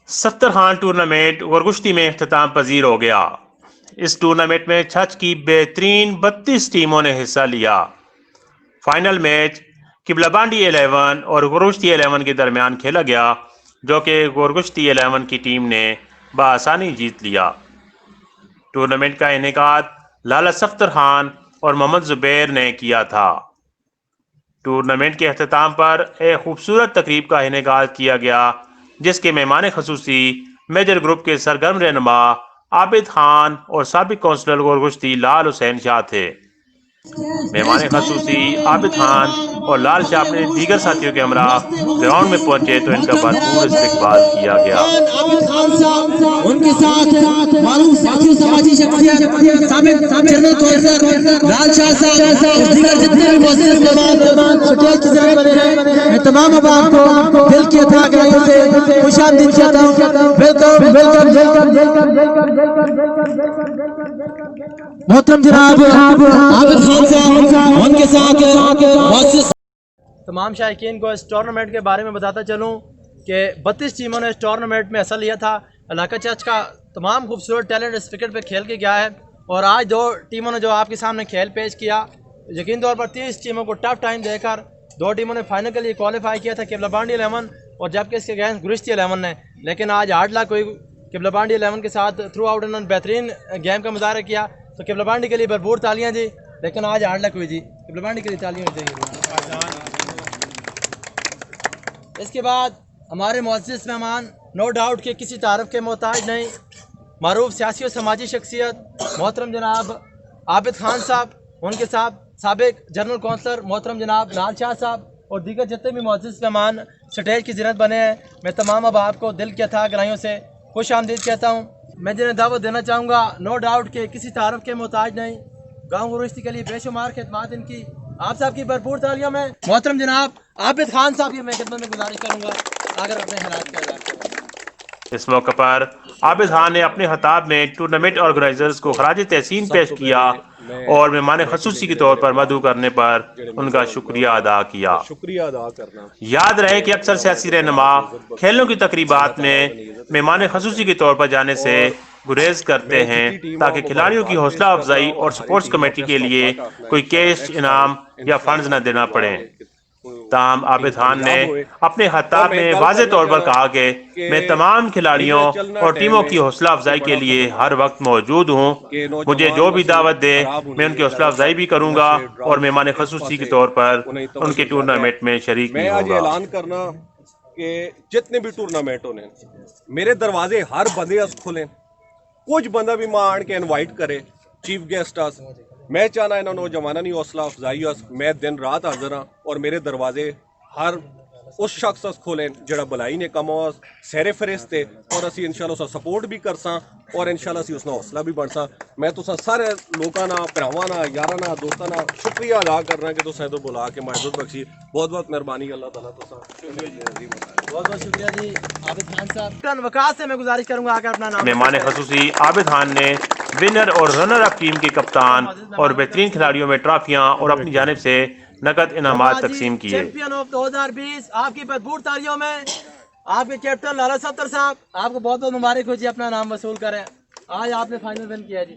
सत्तर खान टूर्नामेंट गुरगुश्ती में अख्ताम पजीर हो गया। इस टूर्नामेंट में छच की बेहतरीन 32 टीमों ने हिस्सा लिया। फाइनल मैच किबलाबांडी 11 और गुरगुश्ती 11 के दरमियान खेला गया, जो कि गुरगुश्ती 11 की टीम ने बआसानी जीत लिया। टूर्नामेंट का इनेकाद लाला सफ्तर खान और मोहम्मद जुबैर ने किया था। टूर्नामेंट के अख्ताम पर एक खूबसूरत तकरीब का इनेकाद किया गया, जिसके मेहमान खसूसी मेजर ग्रुप के सरगर्म रहनुमा आबिद खान और साबिक कौंसलर गुरगुश्ती लाल हुसैन शाह थे। मेहमान खसूसी आबिद खान और लाल शाह अपने दीगर साथियों के हमरा ग्राउंड में पहुंचे तो इनका भरपूर इस्तकबाल किया गया। आबिद खान साहब उनके साथ मारूफ साथी समाजी शख्सियत साबिक जनरल कौंसलर लाल शाह साहब और दीगर जितने भी मौजूद मेहमान स्टेज की जगह बने हैं, मैं तमाम अवाम को दिल की अता गहराइयों से खुशामदीद कहता हूं। वेलकम मोहतरम जनाब आबिद खान साहब उनके साथ तमाम शायकीन को इस टूर्नामेंट के बारे में बताता चलूँ कि 32 टीमों ने इस टूर्नामेंट में हिस्सा लिया था। इलाका चर्च का तमाम खूबसूरत टैलेंट इस क्रिकेट पे खेल के गया है और आज दो टीमों ने जो आपके सामने खेल पेश किया, यकीन तौर पर 30 टीमों को टफ टाइम देकर दो टीमों ने फाइनल के लिए क्वालिफाई किया था, किबलाबांडी 11 और जबकि इसके अगेंस्ट गुरगुश्ती 11 ने। लेकिन आज हार्ड लक हुई, किबलाबांडी 11 के साथ थ्रू आउट उन्होंने बेहतरीन गेम का मुजाहरा किया, तो किबलाबांडी के लिए भरपूर तालियाँ जी। लेकिन आज हार्ड लक हुई जी, किबलाबांडी के लिए तालियाँ चाहिए। इसके बाद हमारे मुअज़्ज़िज़ मेहमान नो डाउट के किसी तारफ़ के मोहताज नहीं, मारूफ सियासी और समाजी शख्सियत मोहतरम जनाब आबिद खान साहब, उनके साथ साबिक जनरल कौंसलर मोहतरम जनाब लाल शाह साहब और दीगर जितने भी मुअज़्ज़िज़ मेहमान स्टेज की ज़िन्नत बने हैं, मैं तमाम अहबाब को दिल की अथा गहराइयों से खुश आमदीद कहता हूँ। मैं जिन्हें दावत देना चाहूँगा, नो डाउट के किसी तारफ़ के मोहताज नहीं, गाँव गुरगुश्ती के लिए बेशुमार खिदमत इनकी, आप साहब की भरपूर तालियों में मोहतरम जनाब आबिद खान साहब की मैं खिदमत में गुजारिश करूँगा अगर अपने हालात का इजाज़ करें। इस मौके पर आबिद खान ने अपने खिताब में टूर्नामेंट ऑर्गेनाइजर्स को खराज तहसीन पेश किया और मेहमान खसूसी के तौर पर मदऊ करने पर उनका शुक्रिया अदा किया। याद रहे कि अक्सर सियासी रहनुमा खेलों की तकरीबात में मेहमान खसूसी के तौर पर जाने से गुरेज करते हैं, ताकि खिलाड़ियों की हौसला अफजाई और स्पोर्ट्स कमेटी के लिए कोई कैश इनाम या फंड्स न देना पड़े। ताहम आबिद खान ने अपने खिताब में वाज़े तौर पर कहा कि मैं तमाम खिलाड़ियों और टीमों की हौसला अफजाई के लिए हर वक्त मौजूद हूँ। मुझे जो भी दावत दे मैं उनकी हौसला अफजाई भी करूँगा और मेहमान खसूसी के तौर पर उनके टूर्नामेंट में शरीक भी मैं आज होगा। ऐलान करना कि जितने भी टूर्नामेंट होने मेरे दरवाजे हर बंदे खुले, कुछ बंदा भी मां आन के इनवाइट करे चीफ गेस्ट अस, मैं चाहना इन्हों नौजवानों की हौसला अफजाई अस, मैं दिन रात हाजिर हाँ और मेरे दरवाजे हर उस शख्स अस खोले जड़ा भलाई ने कम सैरे फरिश्ते और असी इंशाल्लाह उसका सपोर्ट भी कर सा और इंशाल्लाह असी उसका हौसला भी बन सा। मैं तुसा सारे लोगों ना भरावां ना यारां ना दोस्तां ना शुक्रिया अदा करना कि तुसें तो बुला के मदद बख्शी। बहुत बहुत मेहरबानी अल्लाह ताला तुसा बहुत बहुत शुक्रिया जी आबिद खान साहब। वकास से मैं गुजारिश करूँगा आकर अपना नाम। मेहमान खसूसी आबिद खान ने विनर और रनर अप टीम के कप्तान और बेहतरीन खिलाड़ियों में ट्रॉफियां और अपनी जानिब से नकद इनामात तकसीम किए। चैंपियन ऑफ 2020 आपकी भरपूर तालियों में आपके कैप्टन लाला सफ्तर साहब, आपको बहुत बहुत मुबारक हो जी, अपना नाम वसूल करें। आज आपने फाइनल विन किया जी,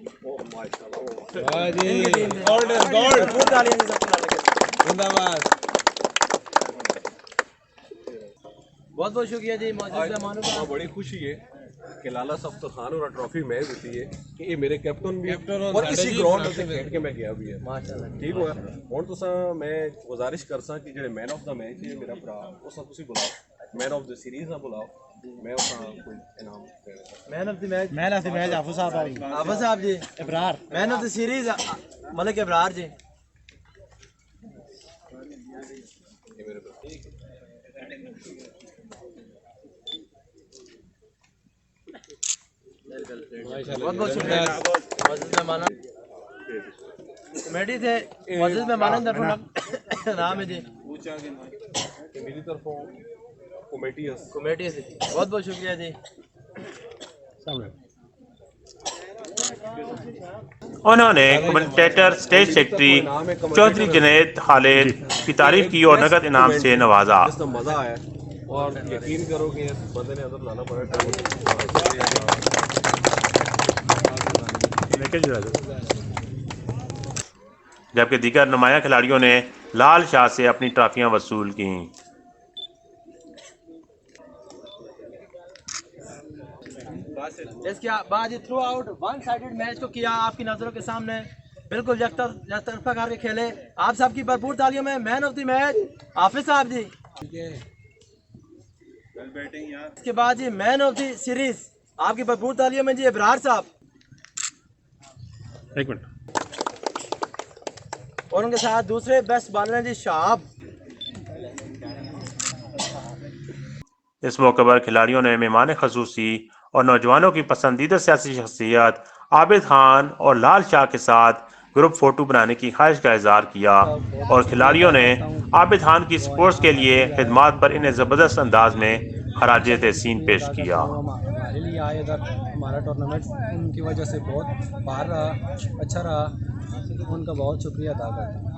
बहुत बहुत शुक्रिया जी। बड़ी खुशी है कि लाला सफ्तर खान और ट्रॉफी मैं देती है कि ये मेरे कैप्टन भी और इसी ग्राउंड में खेल के मैं गया भी है। माशाल्लाह ठीक हो गया। हुण तुसा मैं गुजारिश कर सा कि जेड़े मैन ऑफ द मैच है मेरा भरा उसा तुसी बुलाओ, मैन ऑफ द सीरीज ना बुलाओ, मैं उसा कोई इनाम man of the match Hafiz Sahab आ रही Hafiz Sahab ji Ibrar, man of the series Malik Ibrar ji. बहुत बहुत शुक्रिया मेहमान कमेटी थे मुअज़्ज़िज़ मेहमान नाम है जी मेरी तरफों कमेटी से बहुत बहुत शुक्रिया जी। उन्होंने commentator stage secretary Chaudhary Junaid Khalid की तारीफ की और नकद इनाम से नवाजा। मजा आया और यकीन करो कि इस बंदे ने अंदर लाना पड़ा जबकि दीगर नुमाया खिलाड़ियों ने लाल शाह से अपनी ट्रॉफियां वसूल की। इसके बाद through out one sided match को किया आपकी नजरों के सामने, बिल्कुल यकतरफा करके खेले। आप सबकी भरपूर तालियों में man of the match Hafiz Sahab जी। इसके बाद जी मैन ऑफ द सीरीज आपकी भरपूर तालियों में जी इब्रार साहब। एक मिनट। और उनके साथ दूसरे बेस्ट बॉलर हैं जी शाहब। इस मौके पर खिलाड़ियों ने मेहमान खसूसी और नौजवानों की पसंदीदा सियासी शख्सियत आबिद खान और लाल शाह के साथ ग्रुप फोटो बनाने की ख्वाहिश का इजहार किया और खिलाड़ियों ने आबिद खान की स्पोर्ट्स के लिए खिदमात पर इन्हें ज़बरदस्त अंदाज में खराज तहसीन पेश किया। हमारे लिए आए इधर हमारा टूर्नामेंट उनकी वजह से बहुत बाहर रहा, अच्छा रहा, उनका बहुत शुक्रिया अदा करता हूँ।